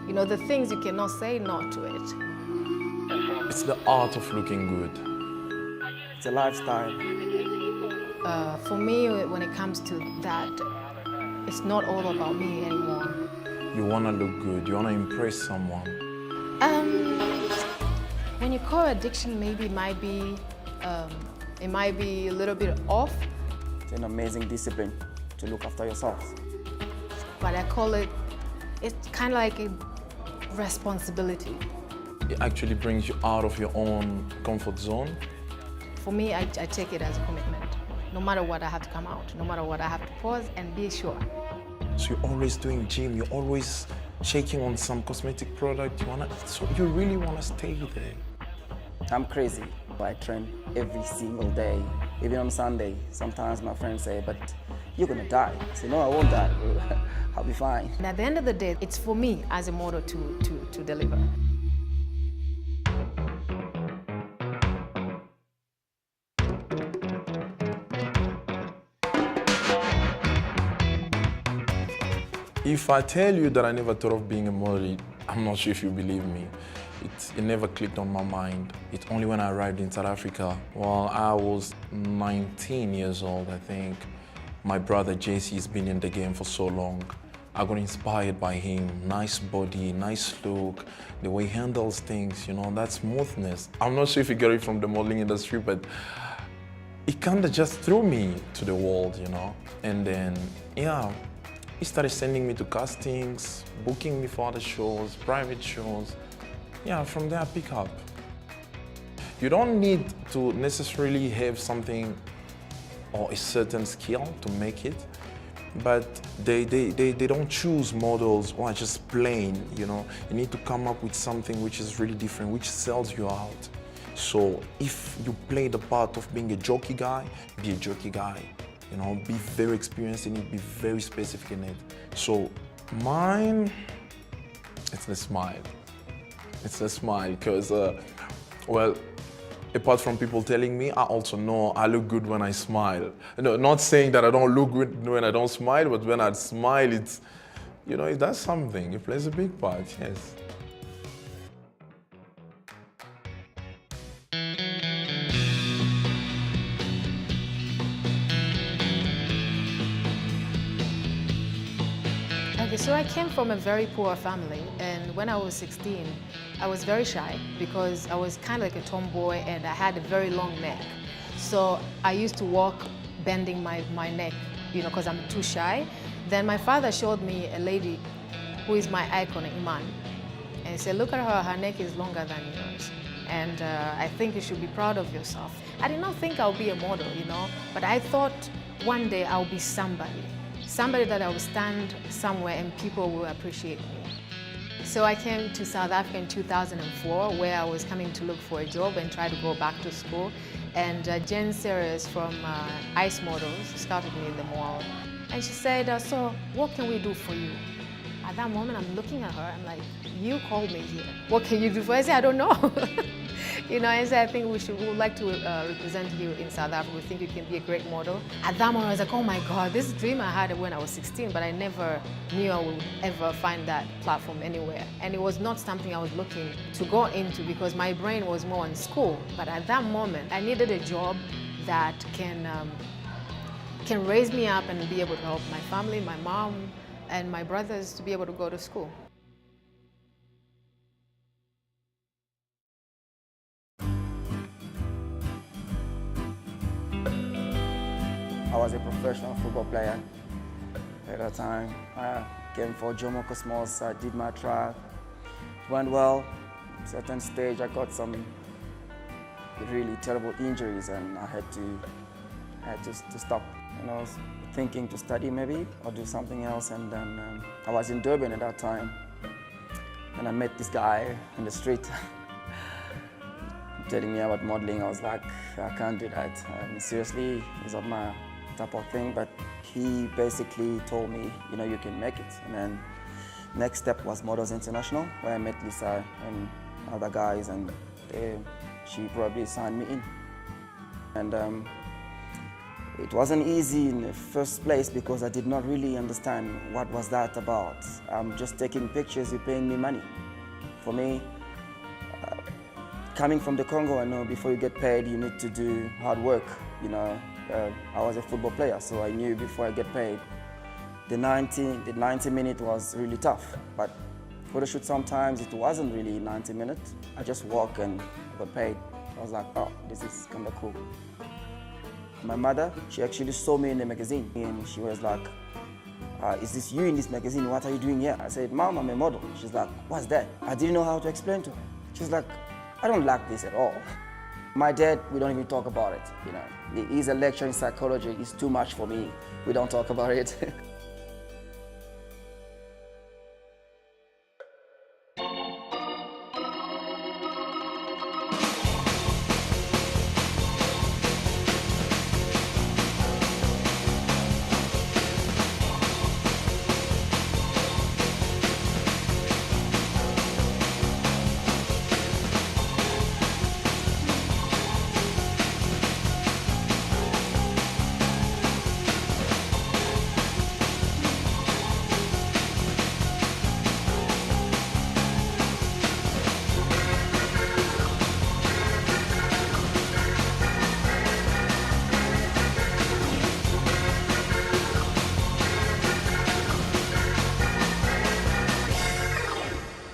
You know, the things you cannot say no to it. It's the art of looking good. It's a lifestyle. For me, when it comes to that, it's not all about me anymore. You want to look good, you want to impress someone. When you call addiction, maybe it might be a little bit off. It's an amazing discipline to look after yourself. But I call it, it's kind of like a responsibility. It actually brings you out of your own comfort zone. For me, I take it as a commitment. No matter what, I have to come out. No matter what, I have to pause and be sure. So you're always doing gym, you're always shaking on some cosmetic product. So you really want to stay there. I'm crazy. I train every single day, even on Sunday. Sometimes my friends say, but you're gonna die. I say, no, I won't die. I'll be fine. And at the end of the day, it's for me as a model to deliver. If I tell you that I never thought of being a model, I'm not sure if you believe me. It never clicked on my mind. It's only when I arrived in South Africa, while I was 19 years old, I think. My brother JC has been in the game for so long. I got inspired by him. Nice body, nice look, the way he handles things, you know, that smoothness. I'm not sure if you get it from the modeling industry, but it kind of just threw me to the world, you know. And then, yeah, he started sending me to castings, booking me for other shows, private shows. Yeah, from there I pick up. You don't need to necessarily have something or a certain skill to make it, but they don't choose models who are just plain, you know. You need to come up with something which is really different, which sells you out. So if you play the part of being a jockey guy, be a jockey guy. You know, be very experienced in it, be very specific in it. So mine, it's the smile. It's a smile because, well, apart from people telling me, I also know I look good when I smile. No, not saying that I don't look good when I don't smile, but when I smile, it's, you know, it does something. It plays a big part, yes. Okay, so I came from a very poor family, and when I was 16, I was very shy because I was kind of like a tomboy and I had a very long neck. So I used to walk bending my neck, you know, because I'm too shy. Then my father showed me a lady who is my icon, Iman. And he said, look at her, her neck is longer than yours. And I think you should be proud of yourself. I did not think I'll be a model, you know, but I thought one day I'll be somebody. Somebody that I will stand somewhere and people will appreciate me. So I came to South Africa in 2004, where I was coming to look for a job and try to go back to school. And Jen Series from Ice Models scouted me in the mall. And she said, so what can we do for you? At that moment, I'm looking at her, I'm like, you called me here. What can you do for us? I said, I don't know. You know, I said, I think we would like to represent you in South Africa. We think you can be a great model. At that moment, I was like, oh my God, this dream I had when I was 16, but I never knew I would ever find that platform anywhere. And it was not something I was looking to go into because my brain was more in school. But at that moment, I needed a job that can raise me up and be able to help my family, my mom, and my brothers to be able to go to school. I was a professional football player at that time. I came for Jomo Cosmos, I did my trial. It went well. At a certain stage, I got some really terrible injuries and I had to stop. And I was thinking to study maybe or do something else, and then I was in Durban at that time. And I met this guy in the street telling me about modeling. I was like, I can't do that. Seriously, it's not my type of thing, but he basically told me, you know, you can make it. And then next step was Models International, where I met Lisa and other guys, and she probably signed me in. And It wasn't easy in the first place because I did not really understand what was that about. I'm just taking pictures, you're paying me money. For me, coming from the Congo, I know before you get paid, you need to do hard work. You know, I was a football player, so I knew before I get paid. The 90 minute was really tough, but photo shoot sometimes it wasn't really 90 minutes. I just walk and got paid. I was like, oh, this is kind of cool. My mother, she actually saw me in the magazine and she was like, is this you in this magazine? What are you doing here? I said, Mom, I'm a model. She's like, what's that? I didn't know how to explain to her. She's like, I don't like this at all. My dad, we don't even talk about it. You know, he's a lecturer in psychology. It's too much for me. We don't talk about it.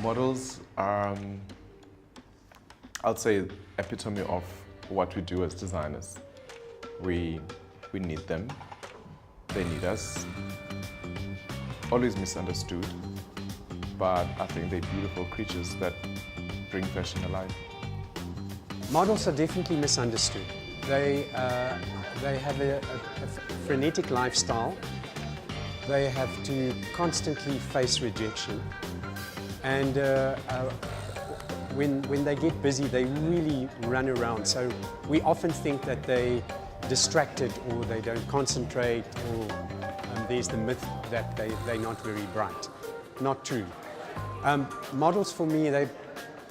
Models are, I'd say, epitome of what we do as designers. We need them, they need us. Always misunderstood, but I think they're beautiful creatures that bring fashion alive. Models are definitely misunderstood. They have a frenetic lifestyle. They have to constantly face rejection. And when they get busy, they really run around. So we often think that they're distracted or they don't concentrate, or there's the myth that they're not very bright. Not true. Models for me,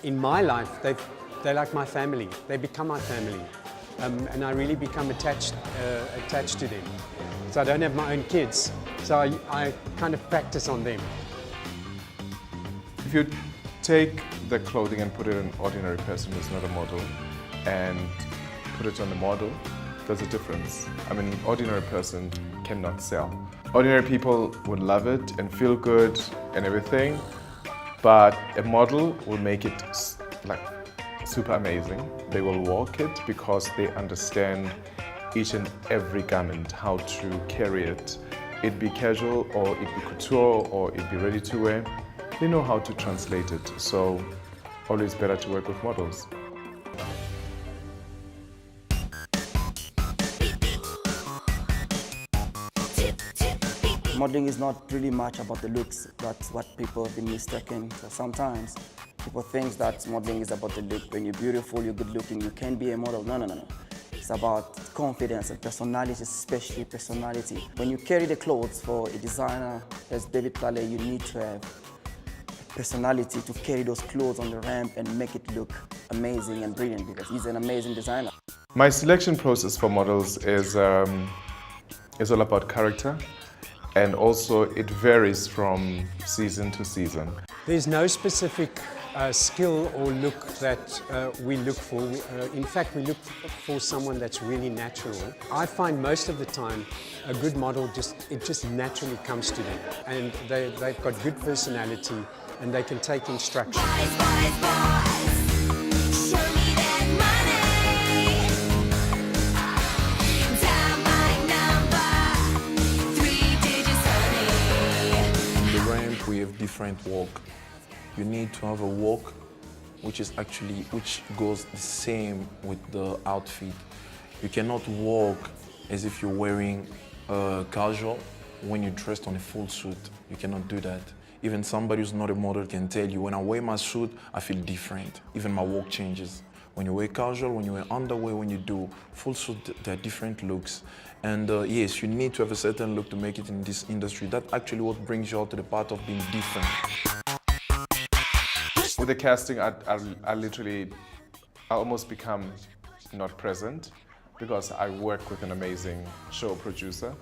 in my life, they're like my family. They become my family. And I really become attached to them. So I don't have my own kids, so I kind of practice on them. If you take the clothing and put it on an ordinary person who's not a model and put it on a model, there's a difference. I mean, an ordinary person cannot sell. Ordinary people would love it and feel good and everything, but a model will make it like super amazing. They will walk it because they understand each and every garment, how to carry it. It be casual or it be couture or it be ready to wear. They know how to translate it, so always better to work with models. Modeling is not really much about the looks. That's what people have been mistaken. So sometimes people think that modeling is about the look. When you're beautiful, you're good looking, you can be a model. No, no, no, no. It's about confidence and personality, especially personality. When you carry the clothes for a designer, as David Plale, you need to have personality to carry those clothes on the ramp and make it look amazing and brilliant, because he's an amazing designer. My selection process for models is all about character, and also it varies from season to season. There's no specific skill or look that we look for. In fact, we look for someone that's really natural. I find most of the time a good model just naturally comes to them, and they've got good personality and they can take instruction. The ramp, we have different walk. You need to have a walk which goes the same with the outfit. You cannot walk as if you're wearing casual when you're dressed on a full suit. You cannot do that. Even somebody who's not a model can tell you, when I wear my suit, I feel different. Even my walk changes. When you wear casual, when you wear underwear, when you do full suit, there are different looks. And yes, you need to have a certain look to make it in this industry. That's actually what brings you out to the part of being different. With the casting, I almost become not present. because I work with an amazing show producer,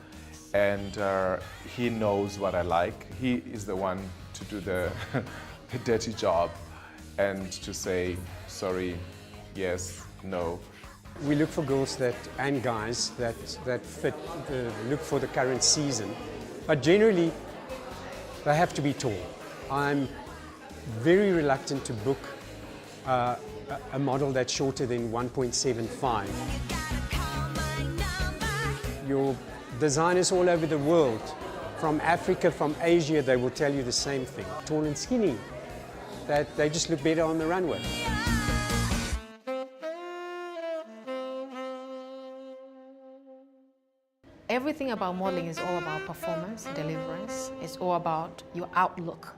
and he knows what I like. He is the one to do the, the dirty job and to say, sorry, yes, no. We look for girls and guys that fit, look for the current season, but generally they have to be tall. I'm very reluctant to book a model that's shorter than 1.75. Your designers all over the world, from Africa, from Asia, they will tell you the same thing. Tall and skinny, that they just look better on the runway. Everything about modeling is all about performance, deliverance. It's all about your outlook.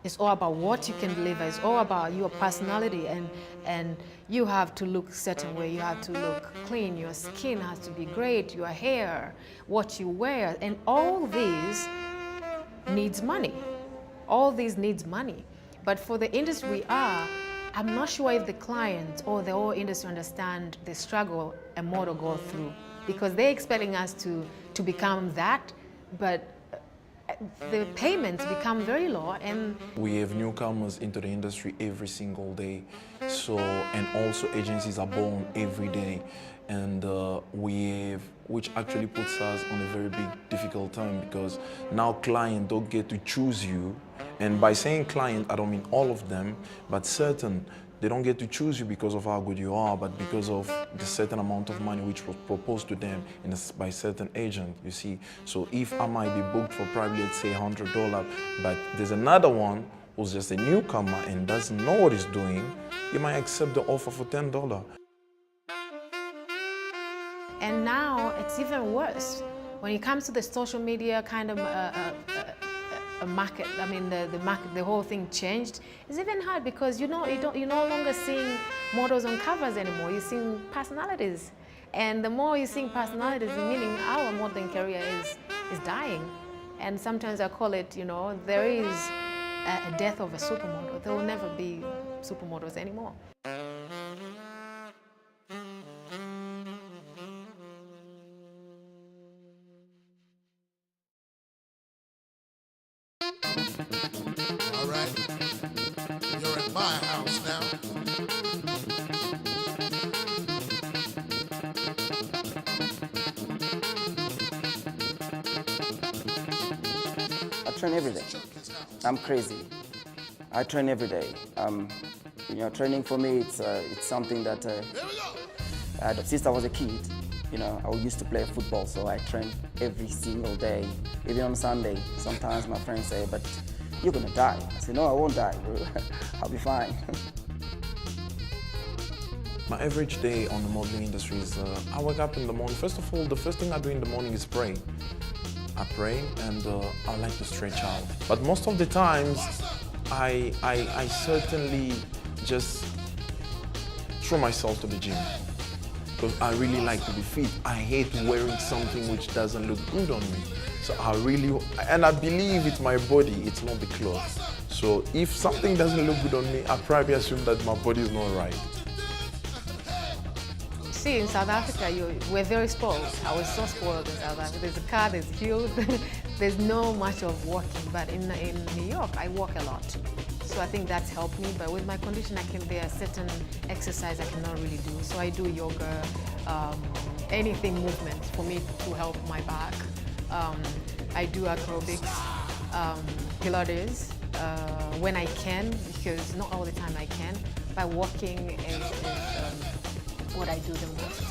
It's all about what you can deliver. It's all about your personality, and you have to look a certain way. You have to look clean. Your skin has to be great. Your hair, what you wear, and all these needs money. All these needs money. But for the industry we are, I'm not sure if the client or the whole industry understand the struggle a model goes through, because they're expecting us to become that, but the payments become very low. And we have newcomers into the industry every single day, so, and also agencies are born every day, and which actually puts us on a very big difficult time, because now clients don't get to choose you, and by saying client I don't mean all of them, but certain. They don't get to choose you because of how good you are, but because of the certain amount of money which was proposed to them by certain agent, you see. So if I might be booked for probably, let's say, $100, but there's another one who's just a newcomer and doesn't know what he's doing, he might accept the offer for $10. And now it's even worse. When it comes to the social media kind of a market, I mean the market, the whole thing changed. It's even hard because you're no longer seeing models on covers anymore. You're seeing personalities, and the more you're seeing personalities, meaning our modeling career is dying. And sometimes I call it, there is a death of a supermodel. There will never be supermodels anymore. All right, you're in my house now. I train every day. I'm crazy. I train every day. Training for me, it's something that since I was a kid, I used to play football, so I train every single day, even on Sunday. Sometimes my friends say, but you're gonna die. I say, no, I won't die, bro. I'll be fine. My average day on the modeling industry is, I wake up in the morning. First of all, the first thing I do in the morning is pray. I pray, and I like to stretch out. But most of the times, I certainly just throw myself to the gym, because I really like to be fit. I hate wearing something which doesn't look good on me. So I believe it's my body, it's not the clothes. So if something doesn't look good on me, I probably assume that my body is not right. See, in South Africa, we're very spoiled. I was so spoiled in South Africa. There's a car, there's fuel, there's no much of walking. But in New York, I walk a lot. So I think that's helped me. But with my condition, there are certain exercise I cannot really do. So I do yoga, anything movement for me to help my back. I do aerobics, Pilates, when I can, because not all the time I can. But walking is what I do the most.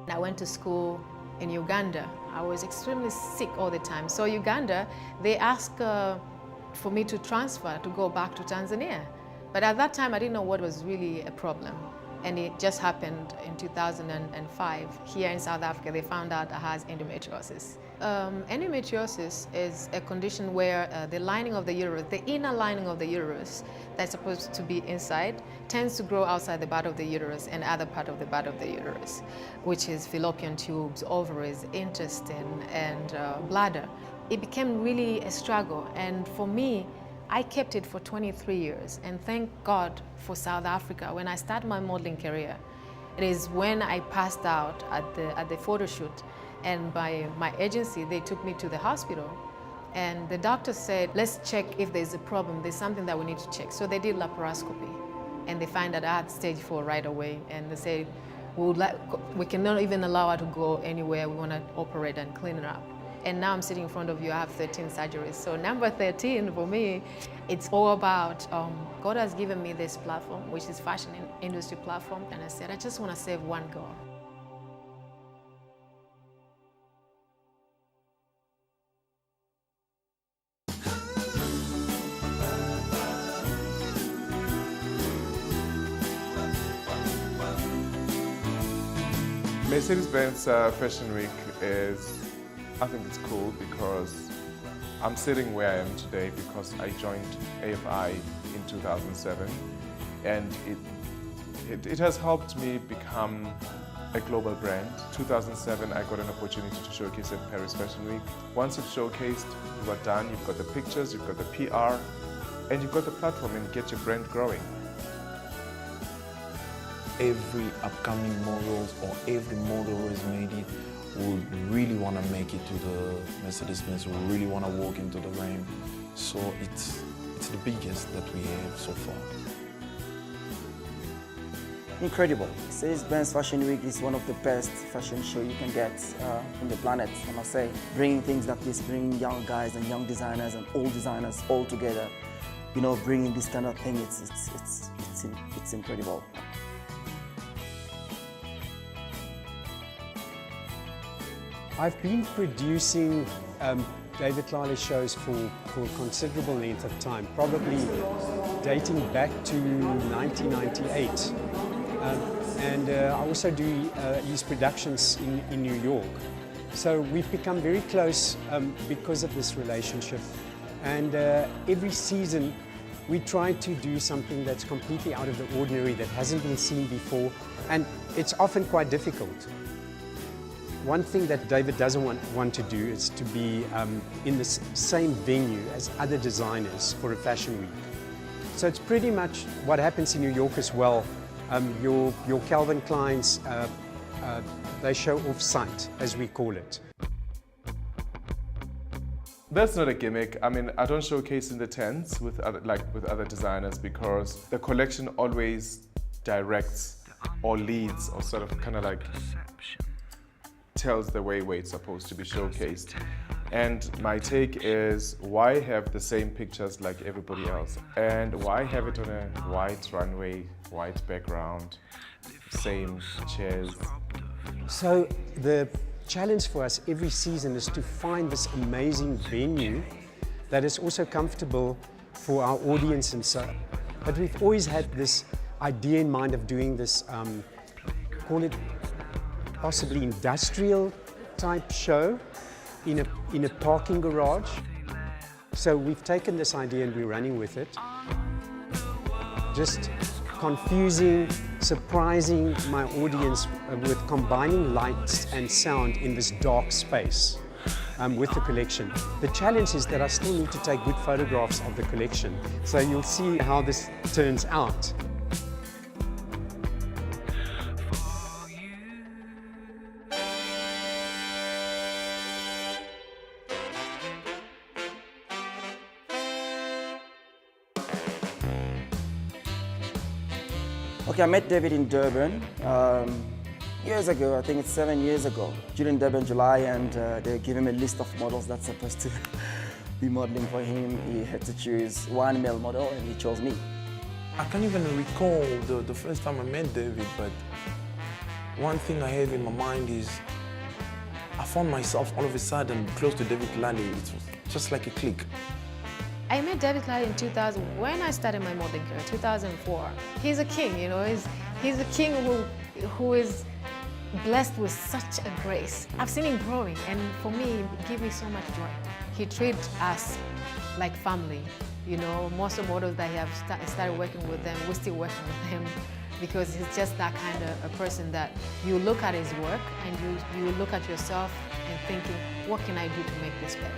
I went to school in Uganda. I was extremely sick all the time. So Uganda, they asked for me to transfer to go back to Tanzania. But at that time, I didn't know what was really a problem. And it just happened in 2005. Here in South Africa, they found out I had endometriosis. Endometriosis is a condition where the lining of the uterus, the inner lining of the uterus that's supposed to be inside, tends to grow outside the bud of the uterus and other part of the bud of the uterus, which is fallopian tubes, ovaries, intestine, and bladder. It became really a struggle. And for me, I kept it for 23 years, and thank God for South Africa. When I started my modeling career, it is when I passed out at the photo shoot, and by my agency, they took me to the hospital. And the doctor said, let's check if there's a problem, there's something that we need to check. So they did laparoscopy, and they find that I had stage 4 right away, and they said, we cannot even allow her to go anywhere, we want to operate and clean it up. And now I'm sitting in front of you, I have 13 surgeries. So number 13 for me, it's all about, God has given me this platform, which is fashion industry platform, and I said, I just want to save one girl. Mercedes-Benz Fashion Week I think it's cool because I'm sitting where I am today because I joined AFI in 2007, and it has helped me become a global brand. 2007, I got an opportunity to showcase at Paris Fashion Week. Once you've showcased, you are done, you've got the pictures, you've got the PR, and you've got the platform and get your brand growing. Every upcoming models or every model who has made it would really want to make it to the Mercedes-Benz, would really want to walk into the rain. So it's the biggest that we have so far. Incredible. Mercedes-Benz Fashion Week is one of the best fashion show you can get on the planet, I must say. Bringing things like this, bringing young guys and young designers and old designers all together, you know, bringing this kind of thing, it's incredible. I've been producing David Lally shows for a considerable length of time, probably dating back to 1998. I also do his productions in New York. So we've become very close because of this relationship. And every season we try to do something that's completely out of the ordinary, that hasn't been seen before, and it's often quite difficult. One thing that David doesn't want to do is to be in the same venue as other designers for a fashion week. So it's pretty much what happens in New York as well. Your Calvin Kleins, they show off-site, as we call it. That's not a gimmick. I mean, I don't showcase in the tents with other designers because the collection always directs or leads or sort of kind of like tells the way it's supposed to be showcased. And my take is, why have the same pictures like everybody else? And why have it on a white runway, white background, same chairs? So the challenge for us every season is to find this amazing venue that is also comfortable for our audience and so. But we've always had this idea in mind of doing this, call it possibly industrial type show in a parking garage. So we've taken this idea and we're running with it. Just confusing, surprising my audience with combining lights and sound in this dark space with the collection. The challenge is that I still need to take good photographs of the collection. So you'll see how this turns out. Okay, I met David in Durban years ago. I think it's 7 years ago. During Durban July, and they gave him a list of models that's supposed to be modeling for him. He had to choose one male model, and he chose me. I can't even recall the first time I met David, but one thing I have in my mind is I found myself all of a sudden close to David Lally. It was just like a click. I met David Lally in 2000 when I started my modeling career, 2004. He's a king, you know. He's a king who is blessed with such a grace. I've seen him growing, and for me, it gives me so much joy. He treats us like family. You know, most of the models that he have started working with them, we're still working with him because he's just that kind of a person that you look at his work and you look at yourself and thinking, what can I do to make this better?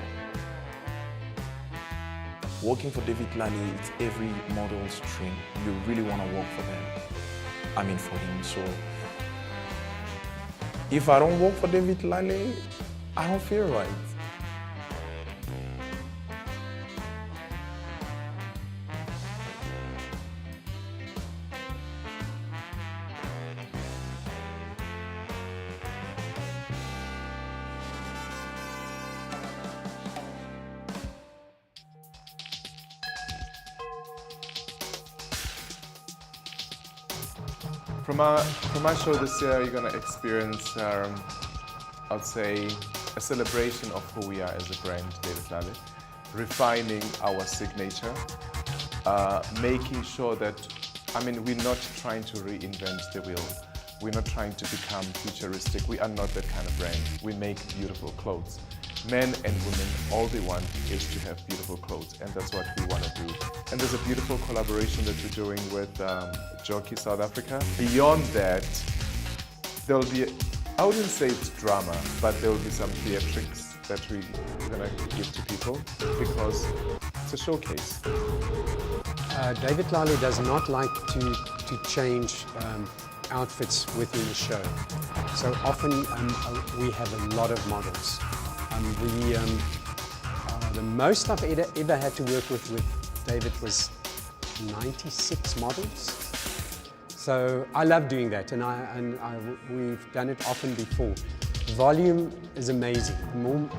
Working for David Lally, it's every model's dream. You really want to work for them. I mean for him. So if I don't work for David Lally, I don't feel right. From our show this year, you're going to experience, I'd say, a celebration of who we are as a brand, David Lally, refining our signature, making sure that, we're not trying to reinvent the wheel. We're not trying to become futuristic. We are not that kind of brand. We make beautiful clothes. Men and women, all they want is to have beautiful clothes, and that's what we want to do. And there's a beautiful collaboration that we're doing with Jockey South Africa. Beyond that, there'll be, I wouldn't say it's drama, but there will be some theatrics that we're going to give to people because it's a showcase. David Lally does not like to change outfits within the show. So often we have a lot of models. The most I've ever had to work with David was 96 models. So I love doing that, and we've done it often before. Volume is amazing.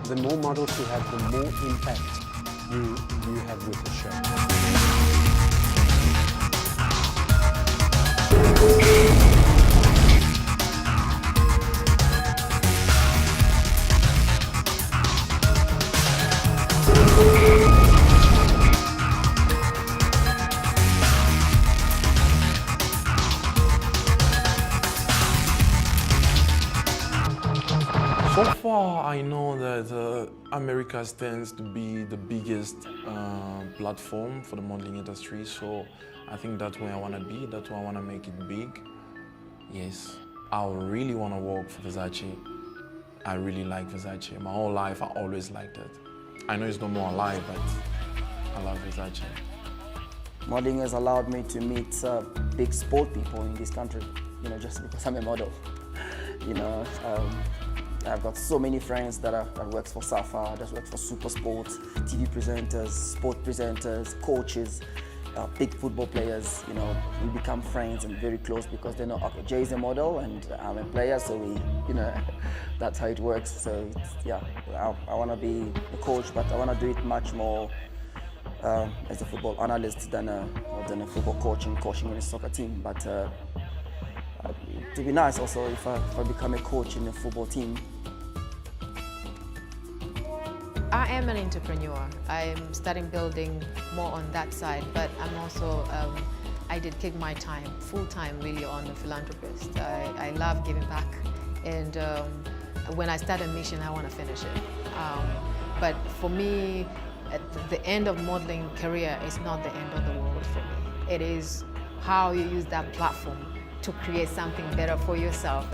The more models you have, the more impact you have with the show. So far, I know that America stands to be the biggest platform for the modeling industry, so I think that's where I want to be, that's where I want to make it big. Yes, I really want to work for Versace. I really like Versace. My whole life, I always liked it. I know it's no more alive, but I love Versace. Modeling has allowed me to meet big sport people in this country, just because I'm a model. I've got so many friends that works for SAFA, that works for Super Sports, TV presenters, sport presenters, coaches, big football players. We become friends and very close because they know, okay, Jay is a model and I'm a player, so that's how it works. So I want to be a coach, but I want to do it much more as a football analyst than a football coach and coaching in a soccer team. But it'd be nice also if I become a coach in a football team. I am an entrepreneur. I'm starting building more on that side, but I'm also, I dedicate my time, full time really, on a philanthropist. I love giving back, and when I start a mission, I want to finish it. But for me, at the end of modeling career is not the end of the world for me. It is how you use that platform to create something better for yourself.